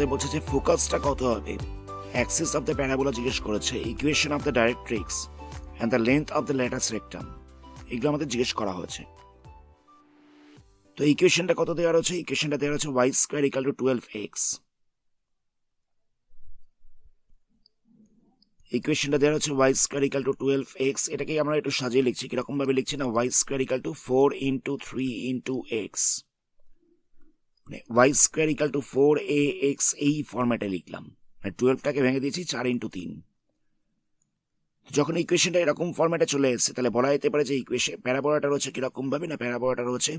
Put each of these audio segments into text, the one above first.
আমাদের বলছে যে ফোকাসটা কত হবে, অ্যাক্সিস অফ দ্য প্যারাবোলা জিজ্ঞেস করেছে, equation of the directrix and the length of the latus rectum, এগুলো আমাদের জিজ্ঞেস করা হয়েছে। তো ইকুয়েশনটা কত দেওয়া রয়েছে? ইকুয়েশনটা দেওয়া রয়েছে Y square equal to 12x। ইকুয়েশনটা দেওয়া হচ্ছে Y square equal to 12x। এটাকে আমরা একটু সাজিয়ে লিখছি, কিরকম ভাবে লিখছি না, y square equal to 4 into 3 into x, মানে y square equal to 4ax, এই ফরম্যাটে লিখলাম। মানে 12টাকে ভেঙে দিয়েছি 4 ইন্টু 3। যখন ইকুয়েশনটা এরকম ফরম্যাটে চলে এসেছে তাহলে বলা যেতে পারে যে ইকুয়েশন প্যারাবোলাটা রয়েছে কিরকম ভাবে না, প্যারাবোলাটা রয়েছে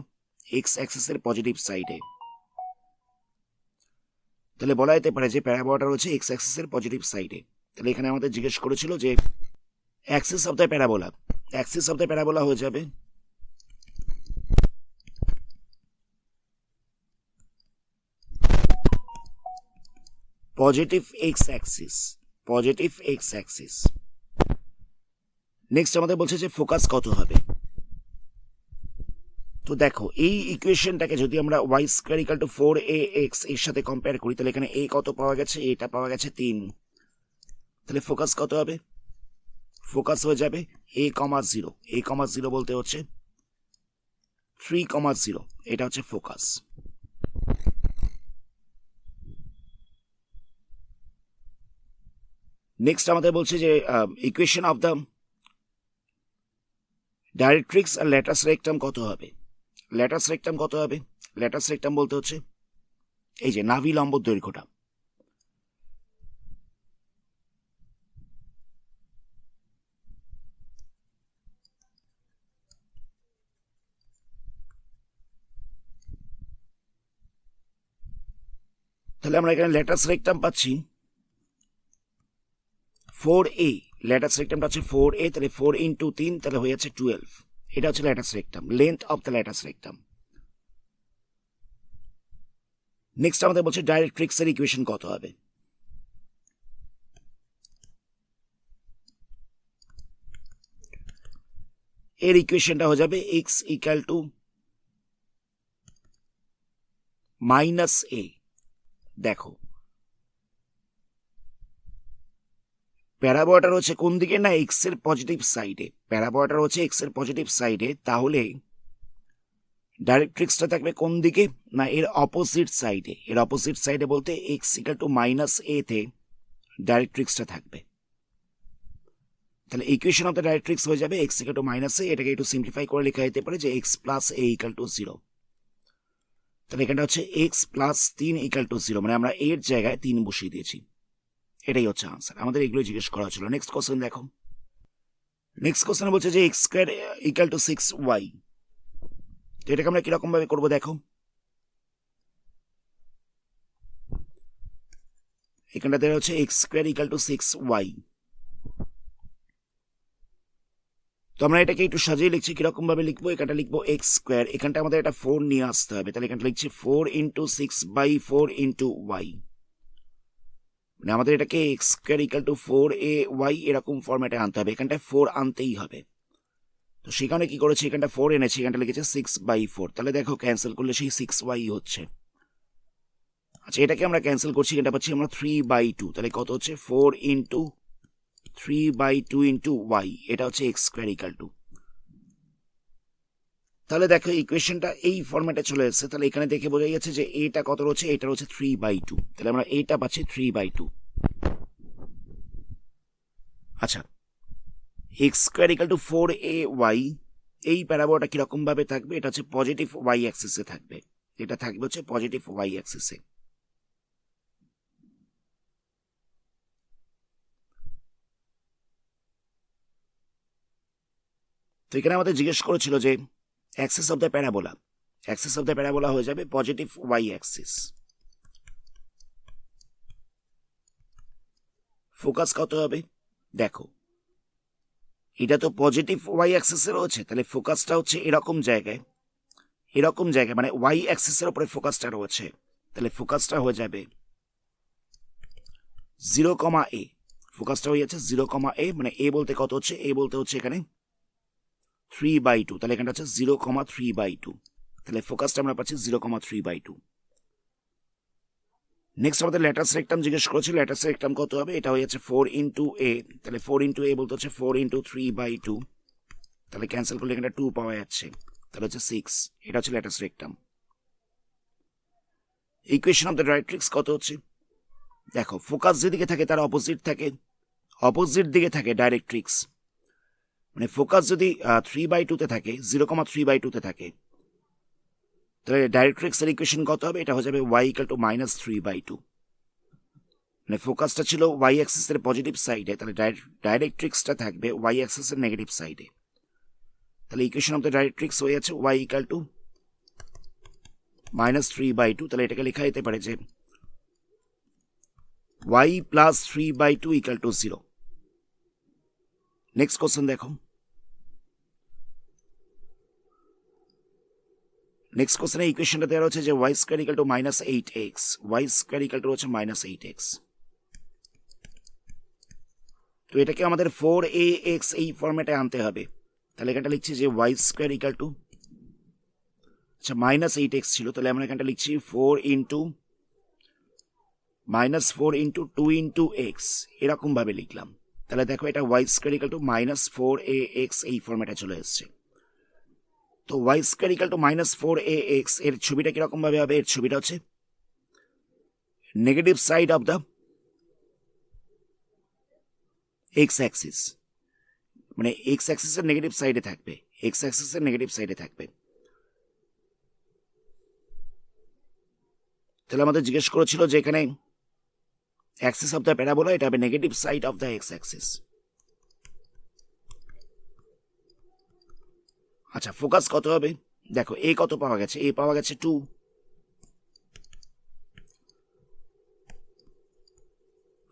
এক্স অ্যাক্সিসের পজিটিভ সাইডে। তাহলে বলা যেতে পারে যে প্যারাবোলাটা রয়েছে এক্স অ্যাক্সিসের পজিটিভ সাইডে। তাহলে এখানে আমাদের জিজ্ঞেস করেছিল যে Axis of the parabola, Axis of the parabola হয়ে যাবে positive x Axis, positive x Axis. Next আমাদের বলছে যে ফোকাস কত হবে। তো দেখো এই ইকুয়েশনটাকে যদি আমরা Y square equal to 4ax এর সাথে কম্পেয়ার করি, তাহলে এখানে এ কত পাওয়া গেছে, এটা পাওয়া গেছে 3। তাহলে ফোকাস কত হবে? ফোকাস হয়ে যাবে a,0, a,0 বলতে হচ্ছে 3,0, এটা হচ্ছে ফোকাস। নেক্সট আমাদের বলছে যে ইকুয়েশন অফ দ্য ডাইরেক্ট্রিক্স আর ল্যাটাস রেক্টাম কত হবে। ল্যাটাস রেক্টাম কত হবে? ল্যাটাস রেক্টাম বলতে হচ্ছে এই যে নাভি লম্ব দৈর্ঘ্যটা। তাহলে আমরা এখানে ল্যাটাস রেক্টাম পাচ্ছি 4a, ল্যাটাস রেক্টামটা হচ্ছে 4a, তাহলে 4 ইন্টু 3, তাহলে হয়ে যাচ্ছে 12। এটা হচ্ছে latus rectum, length of the latus rectum. Next আমাদের বলছে ডাইরেক্ট্রিক্স এর ইকুয়েশন কত হবে। এর ইকুয়েশনটা হয়ে যাবে এক্স ইকাল টু -a। দেখো প্যারাবোলাটা রয়েছে কোন দিকে না, এক্স এর পজিটিভ সাইডে। প্যারাবোলাটা রয়েছে এক্স এর পজিটিভ সাইডে, তাহলে ডাইরেক্ট্রিক্সটা থাকবে কোন দিকে না, এর অপোজিট সাইডে। এর অপোজিট সাইডে বলতে এক্স ইকাল টু -a তে ডাইরেক্ট্রিক্সটা থাকবে। তাহলে ইকুয়েশন অফ দ্য ডাইরেক্ট্রিক্স হয়ে যাবে এক্স ইকাল টু -a। এটাকে একটু সিম্পলিফাই করে লেখা যেতে পারে যে x plus a equal to 0। তাহলে এখানটা হচ্ছে এক্স প্লাস 3 ইকাল টু 0, মানে আমরা এর জায়গায় 3 বসিয়ে দিয়েছি। এটাই হচ্ছে আনসার। আমাদের এগুলো জিজ্ঞেস করা হচ্ছিল। নেক্সট কোশ্চেন দেখো। নেক্সট কোশ্চেন বলছে যে x square equal two 6y। তো এটাকে আমরা কিরকম ভাবে করবো দেখো। এখানটা দেওয়া হচ্ছে x square equal two 6y। তো আমরা এটাকে একটু সাজিয়ে লিখছি, কিরকম ভাবে লিখবো। এখানটা লিখবো এক্স স্কোয়ার, এখানটা আমাদের একটা 4 নিয়ে আসতে হবে। তাহলে এখানটা লিখছি 4 ইন্টু 6/4 ইন্টু y, মানে আমাদের এটাকে x square equal to 4ay এরকম ফরম্যাটে আনতে হবে। এখানটায় 4 আনতেই হবে। তো সেখানে কি করেছি, এখানটা 4 এনেছি, এখানটা লিখেছে 6/4। তাহলে দেখো ক্যান্সেল করলে সেই 6y হচ্ছে। আচ্ছা এটাকে আমরা ক্যান্সেল করছি, এটা পাচ্ছি আমরা 3/2। তাহলে কত হচ্ছে 4 ইন্টু 3/2 ইন্টু y, এটা হচ্ছে এক্স স্কোয়ার ইকাল টু। তাহলে দেখো ইকুয়েশনটা এই ফরম্যাটে চলে এসেছে। তাহলে এখানে দেখে বোঝা যাচ্ছে যে এটা কত রয়েছে, এটা রয়েছে 3/2। তাহলে আমরা এটা পাচ্ছি 3/2। আচ্ছা x square equal to 4ay, এই প্যারাবোলাটা কিরকম ভাবে থাকবে, এটা হচ্ছে পজিটিভ ওয়াই অ্যাক্সিসে থাকবে। এটা থাকবে হচ্ছে পজিটিভ ওয়াই অ্যাক্সিসে। তো এখানে আমাদের জিজ্ঞেস করেছিল যে Axis of the parabola, Axis of the parabola হয়ে যাবে পজিটিভ ওয়াই অ্যাক্সিস। ফোকাস কত হবে দেখো, এটা তো পজিটিভ ওয়াই অ্যাক্সিসে রয়েছে, তাহলে ফোকাসটা হচ্ছে এরকম জায়গায়, এরকম জায়গায়, মানে ওয়াই অ্যাক্সিসের উপরে ফোকাসটা রয়েছে। তাহলে ফোকাসটা হয়ে যাবে 0,a। ফোকাসটা হয়ে যাচ্ছে 0,a, মানে a বলতে কত হচ্ছে, a বলতে হচ্ছে এখানে 3/2। তাহলে এখানটা হচ্ছে 0,3/2। তাহলে ফোকাসটা আমরা পাচ্ছি 0,3/2। নেক্সট আমাদের ল্যাটাস রেক্টাম জিজ্ঞেস করেছে, ল্যাটাস রেক্টাম কত হবে, এটা হয়ে যাচ্ছে 4 ইন্টু এ, তাহলে 4 ইন্টু এ বলতে হচ্ছে 4 ইন্টু 3/2, তাহলে ক্যান্সেল করলে এখানে 2 পাওয়া যাচ্ছে, তাহলে হচ্ছে 6, এটা হচ্ছে latus rectum. Equation of the directrix কত হচ্ছে, দেখো ফোকাস যেদিকে থাকে তার অপোজিট থাকে, অপোজিট দিকে থাকে ডাইরেক্ট্রিক্স, মানে ফোকাস যদি 3/2-তে থাকে, 0,3/2-তে থাকে, তাহলে ডাইরেক্ট্রিক্সের ইকুয়েশন কত হবে, এটা হয়ে যাবে y ইকাল টু -3/2, মানে ফোকাসটা ছিল y অ্যাক্সিসের পজিটিভ সাইডে, তাহলে ডাইরেক্ট্রিক্সটা থাকবে y অ্যাক্সিসের নেগেটিভ সাইডে, তাহলে ইকুয়েশন অফ দ্য ডাইরেক্ট্রিক্স হয়ে যাচ্ছে y ইকাল টু -3/2, তাহলে এটাকে লেখা যেতে পারে যে y plus 3/2 equal to 0। Next question দেখো, নেক্সট কোশ্চেনের ইকুয়েশনটা দেওয়া হচ্ছে যে y square equal to -8x, y square equal to হচ্ছে -8x, তো এটাকে আমাদের 4ax এই ফরম্যাটে আনতে হবে, তাহলে এখানটা লিখছি যে y স্কয়ার ইকাল টু, আচ্ছা -8x ছিল, তাহলে আমরা এখানটা লিখছি 4 ইন্টু -4 ইন্টু 2 ইন্টু এক্স, এরকম ভাবে লিখলাম, তাহলে দেখো এটা y square equal to -4ax এই ফরম্যাটে চলে এসছে। তো y square equal to -4ax এর ছবিটা কিরকম ভাবে হবে, এর ছবিটা হচ্ছে negative side of the x Axis, মানে এক্স অ্যাক্সিসের নেগেটিভ সাইডে থাকবে, এক্স অ্যাক্সিসের নেগেটিভ সাইডে থাকবে। তাহলে আমাদের জিজ্ঞেস করেছিল যে এখানে অ্যাক্সিস অফ দ্য প্যারাবোলা, এটা হবে negative side of the x Axis. আচ্ছা ফোকাস কত হবে, দেখো এ কত পাওয়া গেছে, এ পাওয়া গেছে 2,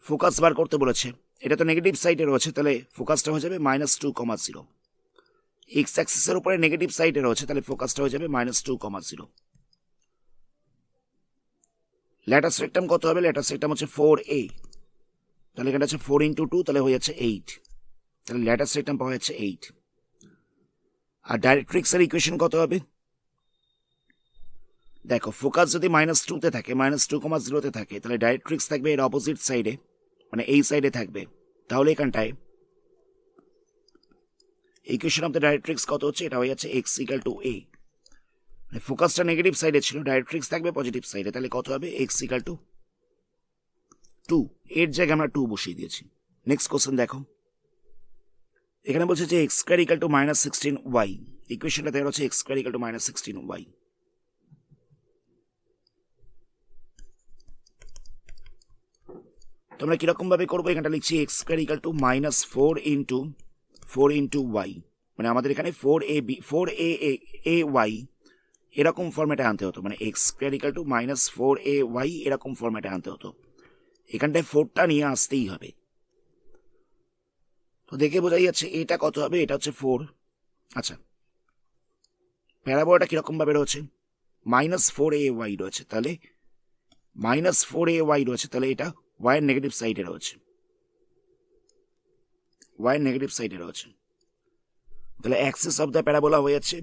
ফোকাস বার করতে বলেছে, এটা তো নেগেটিভ সাইডে রয়েছে, তাহলে ফোকাসটা হয়ে যাবে -2,0, এক্স অ্যাক্সিসের উপরে নেগেটিভ সাইডে রয়েছে, তাহলে ফোকাসটা হয়ে যাবে -2,0। ল্যাটাস রেক্টাম কত হবে, ল্যাটাস রেক্টাম হচ্ছে 4a, তাহলে এখানে হচ্ছে 4 ইন্টু 2, তাহলে হয়ে যাচ্ছে 8, তাহলে ল্যাটাস রেক্টাম পাওয়া যাচ্ছে 8। আর ডাইরেক্ট্রিক্সের ইকুয়েশন কত হবে, দেখো ফোকাস যদি -2-তে থাকে, -2,0-তে থাকে, তাহলে ডাইরেক্ট্রিক্স থাকবে এর অপোজিট সাইডে, মানে এই সাইডে থাকবে, তাহলে এখানটায় ইকুয়েশন অফ দ্য ডাইরেক্ট্রিক্স কত হচ্ছে, এটা হয়ে যাচ্ছে x ইকাল টু a, মানে ফোকাসটা নেগেটিভ সাইডে ছিল, ডাইরেক্ট্রিক্স থাকবে পজিটিভ সাইডে, তাহলে কত হবে x ইকাল টু 2, এর জায়গায় আমরা 2 বসিয়ে দিয়েছি। নেক্সট কোশ্চেন দেখো, এখানে বলছে যে x square equal to -16y, ইকুয়েশনটা দেওয়া হচ্ছে x square equal to -16y। তোমরা কিরকম ভাবে করবো, এখানটা লিখছি x square equal to -4 into y, মানে আমাদের এখানে 4ay এরকম ফরম্যাটে আনতে হতো, মানে x square equal to -4ay এরকম ফরম্যাটে আনতে হতো, এখানটায় 4টা নিয়ে আসতেই হবে। তো দেখে বোঝাই যাচ্ছে এটা কত হবে, এটা হচ্ছে 4। আচ্ছা প্যারাবোলাটা কিরকম ভাবে রয়েছে, -4ay রয়েছে, তাহলে -4ay রয়েছে, তাহলে এটা y এর নেগেটিভ সাইডে রয়েছে, y এর নেগেটিভ সাইডে রয়েছে, তাহলে অ্যাক্সিস অফ দ্য প্যারাবোলা হয়ে যাচ্ছে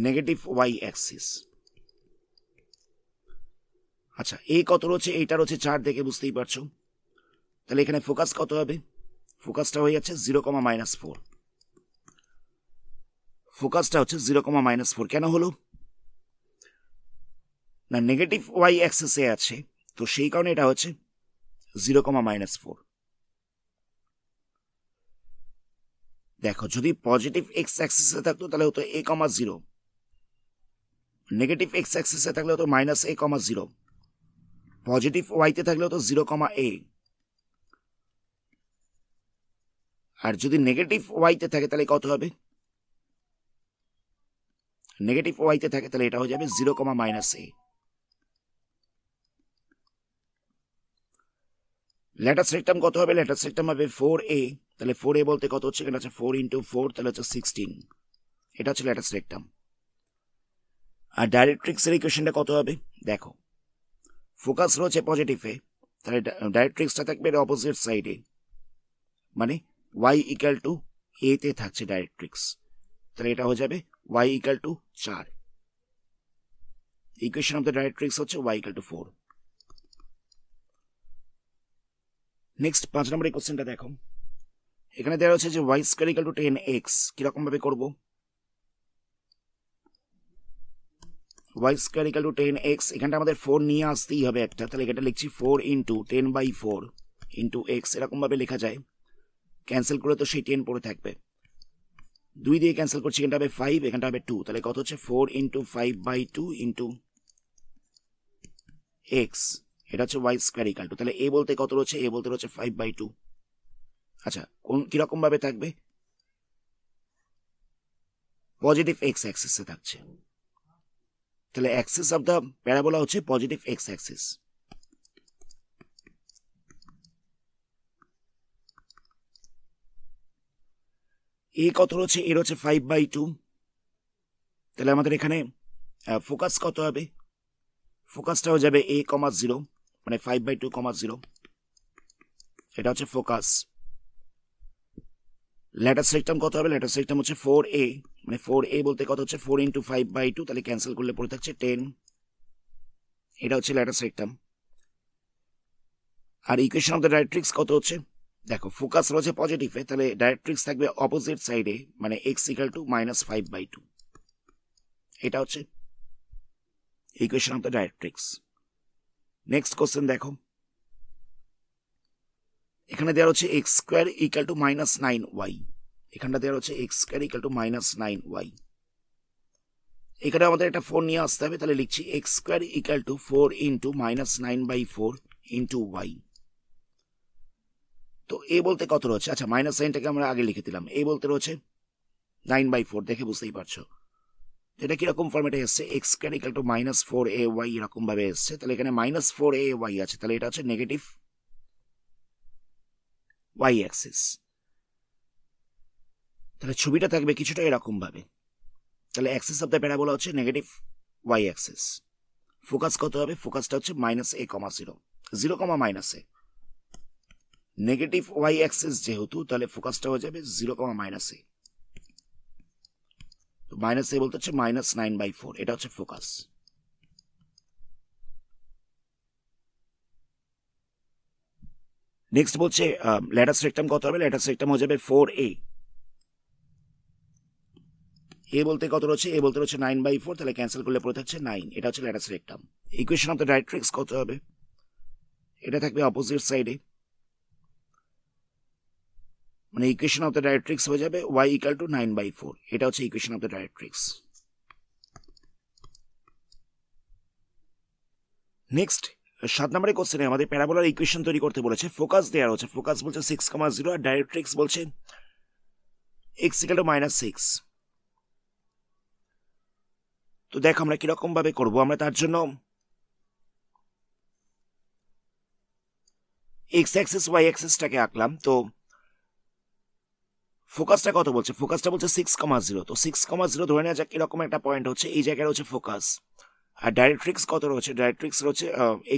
নেগেটিভ y অ্যাক্সিস। আচ্ছা এই কত রয়েছে, এইটা রয়েছে 4, দেখে বুঝতেই পারছো, তাহলে এখানে ফোকাস কত হবে, ফোকাসটা হয়ে যাচ্ছে 0,-4, ফোকাসটা হচ্ছে 0,-4, কেন হলো না, নেগেটিভ y অ্যাক্সিসে আছে, তো সেই কারণে এটা হচ্ছে 0,-4। দেখো যদি পজিটিভ এক্স অ্যাক্সিসে থাকতো তাহলে হতো a,0, নেগেটিভ এক্স অ্যাক্সিসে থাকলে হতো -a,0, পজিটিভ ওয়াইতে থাকলে হতো 0,a, আর যদি নেগেটিভ ওয়াইতে থাকে তাহলে কত হবে, নেগেটিভ ওয়াইতে থাকে তাহলে এটা হয়ে যাবে 0,-a। ল্যাটাস রেক্টাম কত হবে, ল্যাটাস রেক্টাম হবে 4a, তাহলে 4a বলতে কত হচ্ছে, এখানে হচ্ছে 4 ইন্টু 4, তাহলে হচ্ছে 16, এটা হচ্ছে ল্যাটাস রেক্টাম। আর ডাইরেক্ট্রিক্সের ইকুয়েশনটা কত হবে, দেখো ফোকাস রয়েছে পজিটিভে, তাহলে ডাইরেক্ট্রিক্সটা থাকবে এর অপোজিট সাইডে, মানে y ইকাল টু a তে থাকছে ডাইরেক্ট্রিক্স, তাহলে এটা হয়ে যাবে y equal to 4, equation of the directrix হচ্ছে y ইকুয়াল টু 4। নেক্সট 5 নম্বরের কোশ্চেনটা দেখো, এখানে দেওয়া হচ্ছে যে y square equal to 10x, কিরকম ভাবে করব? y square equal to 10x, এখানটা আমাদের 4 নিয়ে আসতেই হবে একটা, তাহলে এটা লিখছি 4 ইন্টু 10/4 ইন্টু x, এরকম ভাবে লেখা যায়। ক্যান্সেল করে তো সেই 10 পড়ে থাকবে, 2 দিয়ে ক্যান্সেল করছি, এখানটা হবে 5, এখানটা হবে 2, তাহলে কত হচ্ছে 4 ইন্টু 5/2 ইন্টু x, এটা হচ্ছে y স্কয়ার ইকুয়াল টু, তাহলে a বলতে কত রয়েছে? a বলতে রয়েছে 5/2। আচ্ছা, কোন কিরকম ভাবে থাকবে? পজিটিভ এক্স অ্যাক্সিসে থাকছে, তাহলে অ্যাক্সিস অফ দ্য প্যারাবোলা হচ্ছে পজিটিভ এক্স অ্যাক্সিস। এ কত রয়েছে? এর হচ্ছে 5/2, তাহলে আমাদের এখানে ফোকাস কত হবে? ফোকাসটা হয়ে যাবে a, 0, মানে 5/2, 0, এটা হচ্ছে ফোকাস। ল্যাটার সেক্টম কত হবে? ল্যাটার সেক্টম হচ্ছে 4a, মানে 4a বলতে কত হচ্ছে 4 ইন্টু 5/2, তাহলে ক্যান্সেল করলে পড়ে থাকছে 10, এটা হচ্ছে ল্যাটার সেক্টম। আর ইকুয়েশন অফ দ্য ডাইরেক্ট্রিক্স কত হচ্ছে? দেখো ফোকাস রয়েছে পজিটিভে, তাহলে ডাইরেক্ট্রিক্স থাকবে অপোজিট সাইডে, মানে x ইকুয়াল টু -5/2, এটা হচ্ছে equation of the directrix. Next question দেখো, এখানে দেওয়া হচ্ছে x square equal to -9y, এখানটা দেওয়া হচ্ছে x square equal to -9y, এখানে আমাদের একটা 4 নিয়ে আসতে হবে, তাহলে লিখছি x square equal to 4 into -9/4 into y। তো a বলতে কত রয়েছে? আচ্ছা, মাইনাস সাইনটাকে আমরা আগে লিখে দিলাম, a বলতে রয়েছে 9/4, দেখে বুঝতেই পারছো এটা কিরকম ফর্মেটে এসছে, x square equal to -4ay এরকম ভাবে এসছে, তাহলে এখানে -4ay আছে, তাহলে এটা হচ্ছে নেগেটিভ y অ্যাক্সিস। তাহলে ছবিটা থাকবে কিছুটা এরকম ভাবে, তাহলে অ্যাক্সিস অফ দ্য প্যারাবোলা হচ্ছে নেগেটিভ y অ্যাক্সিস। ফোকাস কত হবে? ফোকাসটা হচ্ছে -a, 0, 0, -a, negative y Axis যেহেতু, তাহলে ফোকাসটা হয়ে যাবে 0, -a, তো -a বলতে হচ্ছে -9/4, এটা হচ্ছে ফোকাস। নেক্সট বলছে ল্যাটার সেক্টম কত হবে? ল্যাটার সেক্টম হয়ে যাবে 4a, a বলতে কত রয়েছে? a বলতে রয়েছে 9/4, তাহলে ক্যান্সেল করলে পড়ে থাকছে 9, এটা হচ্ছে latus rectum. Equation of the directrix কত হবে? এটা থাকবে অপোজিট সাইডে, মানে ইকুয়েশন অফ দ্য ডাইরেক্ট্রিক্স হয়ে যাবে y ইকুয়াল টু 9/4, এটা হচ্ছে equation of the directrix. Next 7 নম্বরের কোশ্চেনে আমাদের প্যারাবোলার ইকুয়েশন তৈরি করতে বলেছে, ফোকাস দেওয়া হচ্ছে, ফোকাস বলছে 6, 0, আর ডাইরেক্ট্রিক্স বলছে x ইকুয়াল টু -6। তো দেখো আমরা কিরকম ভাবে করবো, আমরা তার জন্য x অ্যাক্সিস y অ্যাক্সিসটাকে আঁকলাম। তো ফোকাসটা কত বলছে? ফোকাসটা বলছে 6, 0, তো 6, 0 ধরে নেওয়া যাক এরকম একটা পয়েন্ট হচ্ছে, এই জায়গায় রয়েছে ফোকাস। আর ডাইরেক্ট্রিক্স কত রয়েছে? ডাইরেক্ট্রিক্স রয়েছে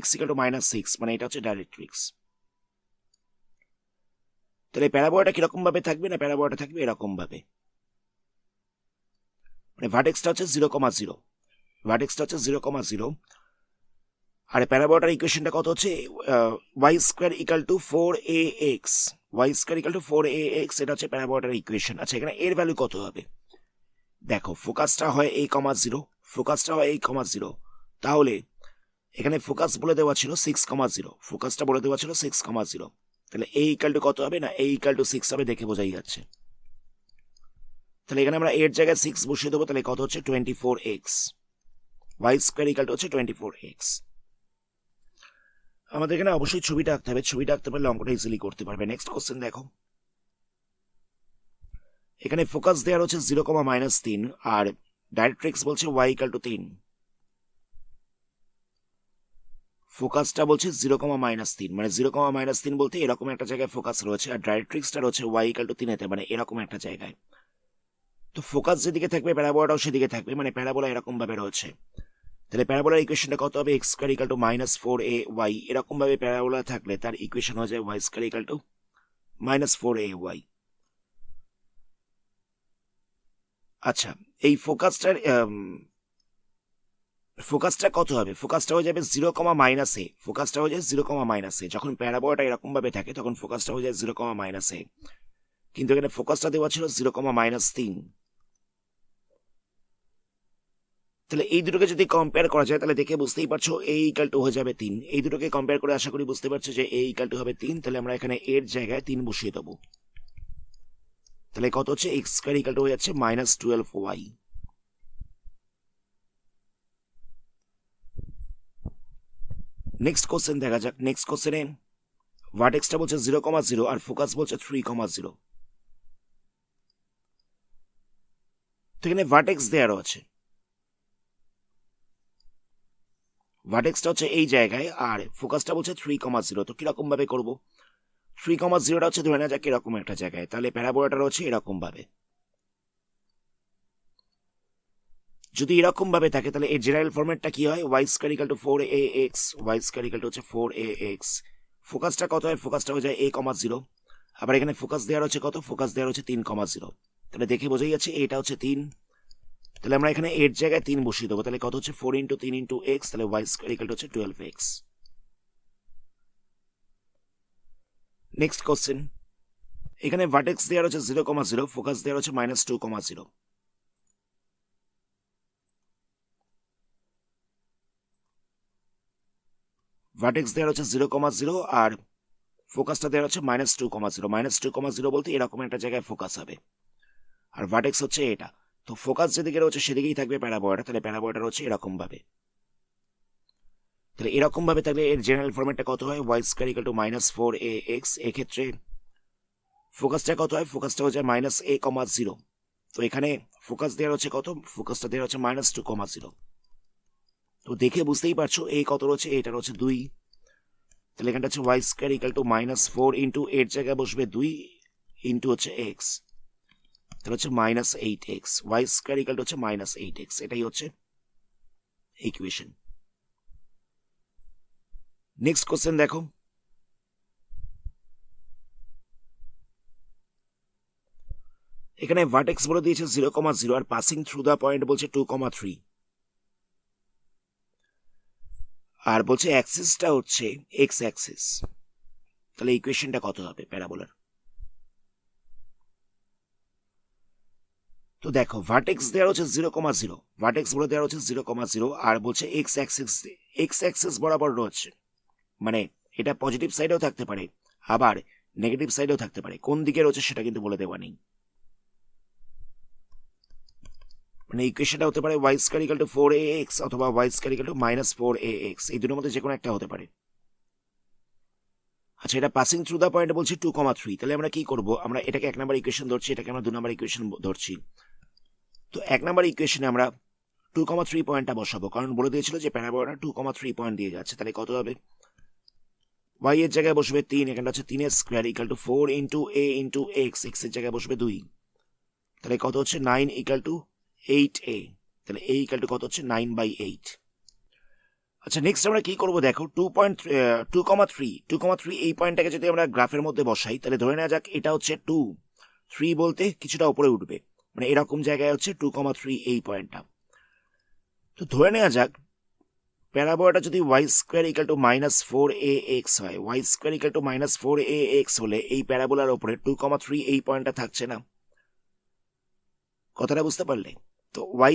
x ইকুয়াল টু -6, মানে এটা হচ্ছে ডাইরেক্ট্রিক্স। তাহলে প্যারাবোলাটা কিরকম ভাবে থাকবে? না, প্যারাবোলাটা থাকবে এরকম ভাবে, মানে ভার্টেক্সটা হচ্ছে 0, 0, ভার্টেক্সটা হচ্ছে 0, 0, আর প্যারাবোলাটার ইকুয়েশনটা কত হচ্ছে? y square equal to 4ax, y square equal to 4ax, এটা হচ্ছে প্যারাবোলাটার ইকুয়েশন। আচ্ছা, এখানে এর ভ্যালু কত হবে? দেখো ফোকাসটা হয় a, 0, ফোকাসটা হয় a, 0, তাহলে এখানে ফোকাস বলে দেওয়া ছিল 6, 0, ফোকাসটা বলে দেওয়া ছিল 6, 0, তাহলে a ইকুয়াল টু কত হবে? না, a ইকুয়াল টু 6 হবে, দেখে বোঝাই যাচ্ছে। তাহলে এখানে আমরা এর জায়গায় 6 বসিয়ে দেবো, তাহলে কত হচ্ছে? 24x, y square equal to হচ্ছে 24x। আমাদের এখানে অবশ্যই ছবিটা আঁকতে হবে, ছবিটা আঁকতে পারলে অঙ্কটা ইজিলি করতে পারবে। নেক্সট কোশ্চেন দেখো, এখানে ফোকাস দেওয়া হচ্ছে 0, -3, আর ডাইরেক্ট্রিক্স বলছে y ইকুয়াল টু 3। ফোকাসটা বলছে 0, -3, মানে 0, -3 বলতে এরকম একটা জায়গায় ফোকাস রয়েছে, আর ডাইরেক্ট্রিক্সটা রয়েছে y ইকুয়াল টু 3, মানে এরকম একটা জায়গায়। তো ফোকাস যেদিকে থাকবে প্যারাবোলাটাও সেদিকে থাকবে, মানে প্যারাবোলা এরকম ভাবে রয়েছে। তাহলে প্যারাবোলার ইকুয়েশনটা কত হবে? x square equal to -4ay, এরকম ভাবে প্যারাবোলা থাকলে তার ইকুয়েশন হয়ে যায় y square equal to -4ay। আচ্ছা, এই ফোকাসটার ফোকাসটা কত হবে? ফোকাসটা হয়ে যাবে 0,-a, ফোকাসটা হয়ে যায় 0,-a। যখন প্যারাবোলাটা এরকম ভাবে থাকে তখন ফোকাসটা হয়ে যায় 0,-a, কিন্তু এখানে ফোকাসটা দেওয়া ছিল 0,-3। তাহলে এই দুটোকে যদি কম্পেয়ার করা যায় তাহলে দেখে বুঝতেই পারছো a = হয়ে যাবে 3। এই দুটোকে কম্পেয়ার করে আশা করি বুঝতে পারছো যে a = হবে 3। তাহলে আমরা এখানে এর জায়গায় 3 বসিয়ে দেবো। তাহলে কত হচ্ছে? x² = হয়ে যাচ্ছে -12y। নেক্সট কোশ্চেন দেখা যাক। নেক্সট কোশ্চেনে ভার্টেক্সটা বলছে 0,0 আর ফোকাস বলছে 3,0। তো এখানে ভার্টেক্স দেওয়ারও আছে, ভার্টেক্সটা হচ্ছে এই জায়গায় আর ফোকাসটা বলছে 3,0। তো কিরকম ভাবে করবো? 3,0টা হচ্ছে ধরে নেওয়া যাক এরকম একটা জায়গায়, তাহলে প্যারাবোলাটা হচ্ছে এরকম ভাবে। যদি এরকম ভাবে থাকে তাহলে এর জেনারেল ফরম্যাটটা কি হয়? y² = 4ax, y² = হচ্ছে 4ax। ফোকাসটা কত হয়? ফোকাসটা হয়ে যায় a,0। আবার এখানে ফোকাস দেওয়ার হচ্ছে কত? ফোকাস দেওয়ার হচ্ছে 3,0। তাহলে দেখে বোঝাই যাচ্ছে এটা হচ্ছে 3। তাহলে আমরা এখানে এর জায়গায় 3 বসিয়ে দেবো। তাহলে কত হচ্ছে? 4 × 3 × x, তাহলে y² = হচ্ছে 12x। নেক্সট কোশ্চেন, এখানে ভার্টেক্স দেওয়ার হচ্ছে 0,0, ফোকাস দেওয়ার হচ্ছে -2,0। ভার্টেক্স দেওয়ার হচ্ছে 0,0 আর ফোকাসটা দেওয়ার হচ্ছে -2,0। -2,0 বলতে এরকম একটা জায়গায় ফোকাস হবে, আর ভার্টেক্স হচ্ছে এটা। তো ফোকাস যেদিকে রয়েছে সেদিকেই থাকবে প্যারাবোলাটা। তাহলে প্যারাবোলাটা হচ্ছে এরকম ভাবে। তাহলে এরকম ভাবে থাকলে এর জেনারেল ফরম্যাটটা কত হয়? y² = -4ax। এক্ষেত্রে ফোকাসটা কত হয়? ফোকাসটা হচ্ছে -a,0। তো এখানে ফোকাস দেওয়ার হচ্ছে কত? ফোকাসটা দেওয়ার হচ্ছে -2,0। তো দেখে বুঝতেই পারছো এই কত রয়েছে? এটা রয়েছে 2। তাহলে এখানটা হচ্ছে y² = -4 × এর জায়গায় বসবে 2 ইন্টু হচ্ছে x, তাহলে হচ্ছে -8x। y² = হচ্ছে -8x। এটাই হচ্ছে ইকুয়েশন। নেক্সট কোশ্চেন দেখো, এখানে ভার্টেক্স বলে দিয়েছে 0,0 আর পাসিং থ্রু দ্য পয়েন্ট বলছে 2,3 আর বলছে অ্যাক্সিসটা হচ্ছে এক্স অ্যাক্সিস। তাহলে ইকুয়েশনটা কত হবে প্যারাবোলার? তো দেখো ভার্টেক্স দেওয়া হচ্ছে 0,0, ভার্টেক্স বলে দেওয়া হচ্ছে 0,0 আর বলছে এক্স অ্যাক্সিস বরাবর রয়েছে, মানে এটা পজিটিভ সাইডেও থাকতে পারে আবার নেগেটিভ সাইডেও থাকতে পারে। কোন দিকে রয়েছে সেটা কিন্তু বলে দেওয়া নেই। মানে ইকুয়েশনটা হতে পারে y² = 4ax অথবা y² = -4ax, এই দুটোর মধ্যে যে কোনো একটা হতে পারে। আচ্ছা, এটা পাসিং থ্রু দ্য পয়েন্ট বলছি 2,3। তাহলে আমরা কি করব? আমরা এটাকে 1 নম্বর ইকুয়েশন ধরছি, এটাকে আমরা 2 নম্বর ইকুয়েশন ধরছি। তো 1 নম্বর ইকুয়েশনে আমরা 2,3 পয়েন্টটা বসাবো, কারণ বলে দিয়েছিল যে প্যারাবোলাটা 2,3 পয়েন্ট দিয়ে যাচ্ছে। তাহলে কত হবে? y এর জায়গায় বসবে 3, এখানটা হচ্ছে 3² = 4 × a × x, x এর জায়গায় বসবে 2। তাহলে কত হচ্ছে? 9 = 8a। তাহলে a = কত হচ্ছে? 9/8। আচ্ছা, নেক্সট আমরা কি করবো দেখো, 2,3 এই পয়েন্টটাকে যদি আমরা গ্রাফের মধ্যে বসাই তাহলে ধরে নেওয়া যাক এটা হচ্ছে 2, 3 বলতে কিছুটা উপরে উঠবে, মানে এরকম জায়গায় হচ্ছে 2,3 এই পয়েন্টটা। তো ধরে নেওয়া যাক প্যারাবোলাটা যদি y² = -4ax হয়, y² = -4ax হলে এই প্যারাবোলার ওপরে 2,3 এই পয়েন্টটা থাকছে না। কথাটা বুঝতে পারলে? তো y²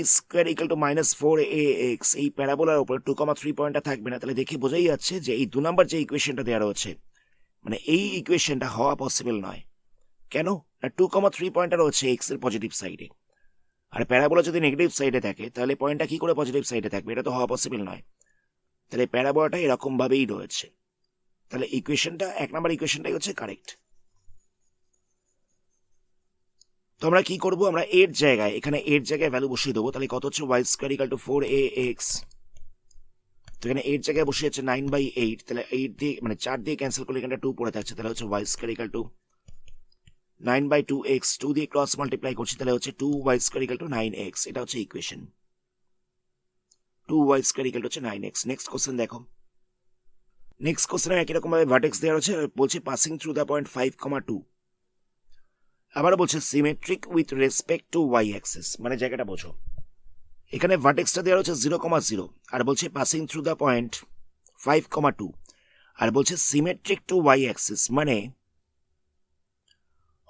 = -4ax এই প্যারাবোলার উপর 2,3 পয়েন্টটা থাকবে না। তাহলে দেখে বোঝাই যাচ্ছে যে এই 2 নম্বর যে ইকুয়েশনটা দেওয়া রয়েছে, মানে এই ইকুয়েশনটা হওয়া পসিবল নয়। কেন না? 2,3 পয়েন্টটা রয়েছে এক্স এর পজিটিভ সাইডে, আর প্যারাবোলা যদি নেগেটিভ সাইডে থাকে তাহলে পয়েন্টটা কি করে পজিটিভ সাইডে থাকবে? এটা তো হওয়া পসিবল নয়। তাহলে প্যারাবোলাটা এরকম ভাবেই রয়েছে। তাহলে ইকুয়েশনটা 1 নম্বর ইকুয়েশনটাই হচ্ছে কারেক্ট। তো আমরা কি করবো? আমরা এর জায়গায় এখানে এর জায়গায় ভ্যালু বসিয়ে দেবো। তাহলে কত হচ্ছে? y² = 4ax। তো এখানে এর জায়গায় বসে যাচ্ছে 9/8। তাহলে 8 দিয়ে মানে 4 দিয়ে ক্যান্সেল করলে এখানে 2 পড়ে থাকছে। তাহলে হচ্ছে y² = 9/2x, 2 দিয়ে ক্রস মাল্টিপ্লাই করছি, তাহলে হচ্ছে 2y² = 9x। এটা হচ্ছে ইকুয়েশন, 2y² = হচ্ছে 9x। নেক্সট কোশ্চেন দেখো, নেক্সট কোশ্চেনে একই রকম ভাবে ভার্টেক্স দেওয়া হচ্ছে, বলছে পাসিং থ্রু দ্য পয়েন্ট 5,2। আবার বলছে symmetric with respect to y Axis, মানে জায়গাটা বোঝো। এখানে ভার্টেক্সটা দেওয়া হচ্ছে 0,0 আর বলছে পাসিং থ্রু দ্য পয়েন্ট 5,2 আর বলছে সিমেট্রিক টু ওয়াই অ্যাক্সিস, মানে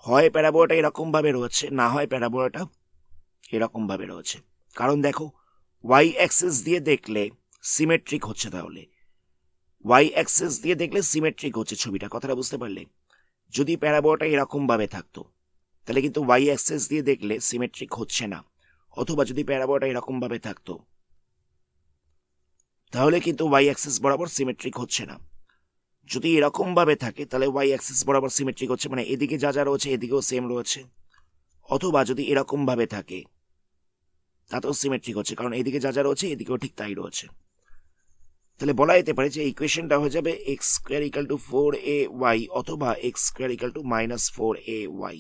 হয় প্যারাবোলাটা এরকম ভাবে রয়েছে, না হয় প্যারাবোলাটা এরকম ভাবে রয়েছে। কারণ দেখো ওয়াই অ্যাক্সিস দিয়ে দেখলে সিমেট্রিক হচ্ছে, তাহলে ওয়াই অ্যাক্সিস দিয়ে দেখলে সিমেট্রিক হচ্ছে ছবিটা, কথাটা বুঝতে পারলে? যদি প্যারাবোলাটা এরকম ভাবে থাকতো তাহলে কিন্তু ওয়াই অ্যাক্সিস দিয়ে দেখলে সিমেট্রিক হচ্ছে না, অথবা যদি প্যারাবোলাটা এরকম ভাবে থাকতো তাহলে কিন্তু ওয়াই অ্যাক্সিস বরাবর সিমেট্রিক হচ্ছে না। যদি এরকম ভাবে থাকে তাহলে ওয়াই অ্যাক্সিস বরাবর সিমেট্রিক হচ্ছে, মানে এদিকে যা যা রয়েছে এদিকেও সেম রয়েছে, অথবা যদি এরকম ভাবে থাকে তাতেও সিমেট্রিক হচ্ছে, কারণ এদিকে যা যা রয়েছে এদিকেও ঠিক তাই রয়েছে। তাহলে বলা যেতে পারে যে ইকুয়েশনটা হয়ে যাবে x square equal to 4ay অথবা x square equal to -4ay।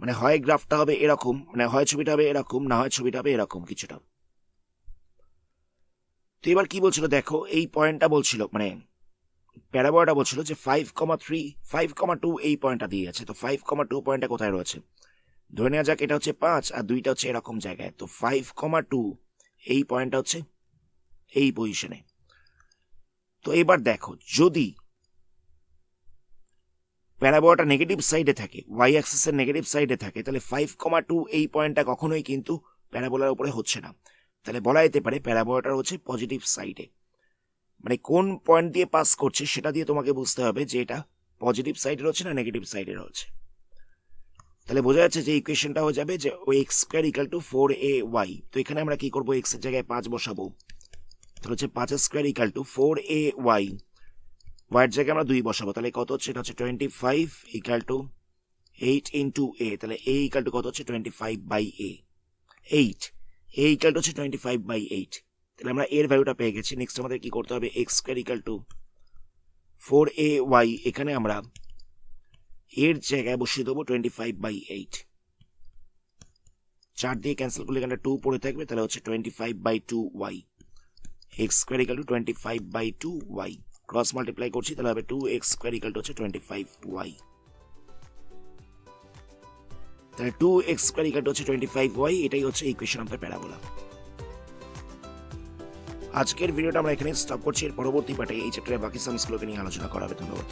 মানে হয় গ্রাফটা হবে এরকম, মানে হয় ছবিটা হবে এরকম, না হয় ছবিটা হবে এরকম কিছুটা। তো এবার কি বলছিল দেখো, এই পয়েন্টটা বলছিল, মানে প্যারাবোলাটা বলছিল যে 5,3 5,2 এই পয়েন্টটা দিয়ে আছে। তো 5,2 পয়েন্টটা কোথায় রয়েছে? ধরে নেওয়া যাক এটা হচ্ছে 5 আর 2টা হচ্ছে এরকম জায়গায়। তো 5,2 এই পয়েন্টটা হচ্ছে এই পজিশনে। তো এবার দেখো যদি প্যারাবোলাটা নেগেটিভ সাইডে থাকে, ওয়াই অ্যাক্সিসের নেগেটিভ সাইডে থাকে, তাহলে 5,2 এই পয়েন্টটা কখনোই কিন্তু প্যারাবোলার উপরে হচ্ছে না। তাহলে বলা যেতে পারে প্যারাবোলাটার হচ্ছে পজিটিভ সাইডে। মানে কোন পয়েন্ট দিয়ে পাস করছে সেটা দিয়ে তোমাকে বুঝতে হবে যে এটা পজিটিভ সাইডে রয়েছে না নেগেটিভ সাইডে রয়েছে। তাহলে বোঝা যাচ্ছে যে ইকুয়েশনটা হয়ে যাবে যে ও x square equal to 4ay। তো এখানে আমরা কি করবো, এক্স এর জায়গায় 5 বসাবো, তাহলে হচ্ছে 5 স্কোয়ার ইকাল টু 4ay, ওয়াইয়ের জায়গায় আমরা 2 বসাবো, তাহলে কত হচ্ছে, এটা হচ্ছে 25 ইকাল টু 8 ইন্টু এ, তাহলে এ ইকাল টু কত হচ্ছে 25/a, 8 এ ইকাল টু হচ্ছে 25/8। তাহলে আমরা এর ভ্যালুটা পেয়ে গেছি। নেক্সট আমাদের কি করতে হবে, x square equal to 4ay, এখানে আমরা এর জায়গায় বসিয়ে দেবো 25/8, 4 দিয়ে ক্যান্সেল করলে এখানে 2 পড়ে থাকবে, তাহলে হচ্ছে 25/2y, x square equal two 25/2y, cross multiply করছি তাহলে হবে 2x স্কোয়ার ইকাল টু হচ্ছে 25y। তাহলে 2x স্কোয়ার ইকাল টু হচ্ছে 25y, এটাই হচ্ছে ইকুয়েশন অফ দ্য প্যারাবোলা। আজকের ভিডিওটা আমরা এখানে স্টপ করছি। এর পরবর্তী পার্টে এই চ্যাপ্টারের বাকি সামসগুলোকে নিয়ে আলোচনা করা হবে। ধন্যবাদ।